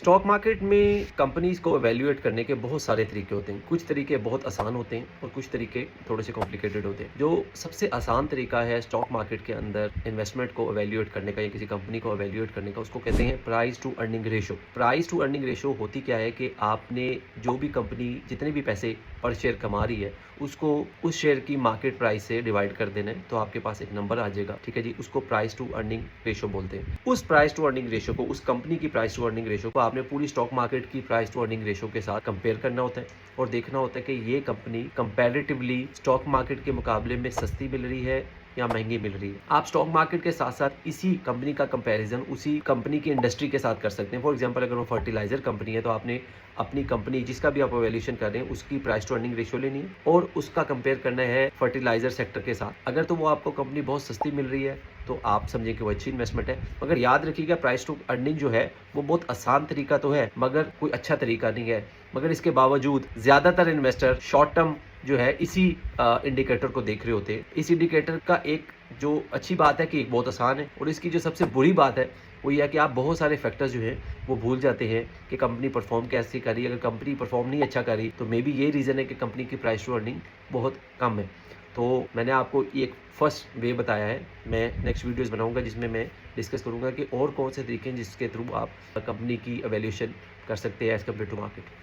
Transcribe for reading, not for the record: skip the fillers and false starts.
Stock market में companies को evaluate करने के बहुत सारे तरीके होते हैं। कुछ तरीके बहुत आसान होते हैं और कुछ तरीके थोड़े से कॉम्प्लिकेटेड होते हैं। जो सबसे आसान तरीका है स्टॉक मार्केट के अंदर इन्वेस्टमेंट को एवेल्युएट करने का या किसी कंपनी को एवेल्युएट करने का, उसको कहते हैं price to earning ratio. Price to earning ratio होती क्या है कि आपने जो भी कंपनी जितने भी पैसे पर शेयर कमा रही है उसको उस शेयर की मार्केट प्राइस से डिवाइड कर देना है, तो आपके पास एक नंबर आ जाएगा। ठीक है जी, उसको प्राइस टू अर्निंग रेशो बोलते हैं। उस प्राइस टू अर्निंग रेशो को, उस कंपनी की प्राइस टू अर्निंग रेशो को आपने पूरी स्टॉक मार्केट की प्राइस टू अर्निंग रेशो के साथ कंपेयर करना होता है और देखना होता है कि ये कंपनी कंपैरेटिवली स्टॉक मार्केट के मुकाबले में सस्ती मिल रही है या महंगी मिल रही है। आप स्टॉक मार्केट के साथ साथ इसी कंपनी का कंपैरिजन उसी कंपनी की इंडस्ट्री के साथ कर सकते हैं। फॉर एग्जांपल, अगर वो फर्टिलाइजर कंपनी है तो आपने अपनी कंपनी जिसका भी आप वैल्यूएशन कर रहे हैं उसकी प्राइस टू अर्निंग रेशियो लेनी है और उसका कंपेयर करना है फर्टिलाइजर सेक्टर के साथ। अगर तो वो आपको कंपनी बहुत सस्ती मिल रही है तो आप समझें कि वो अच्छी इन्वेस्टमेंट है। मगर याद रखिएगा, प्राइस टू अर्निंग जो है वो बहुत आसान तरीका तो है मगर कोई अच्छा तरीका नहीं है। मगर इसके बावजूद ज्यादातर इन्वेस्टर शॉर्ट टर्म जो है इसी इंडिकेटर को देख रहे होते हैं। इस इंडिकेटर का एक जो अच्छी बात है कि एक बहुत आसान है, और इसकी जो सबसे बुरी बात है वो यह है कि आप बहुत सारे फैक्टर्स जो हैं वो भूल जाते हैं कि कंपनी परफॉर्म कैसे कर रही है। अगर कंपनी परफॉर्म नहीं अच्छा कर रही तो मे बी ये रीज़न है कि कंपनी की प्राइस टू अर्निंग बहुत कम है। तो मैंने आपको एक फर्स्ट वे बताया है। मैं नेक्स्ट वीडियोस बनाऊंगा जिसमें मैं डिस्कस करूंगा कि और कौन से तरीके हैं जिसके थ्रू आप कंपनी की एवेल्यूएशन कर सकते हैं एज कम्पेयर टू मार्केट।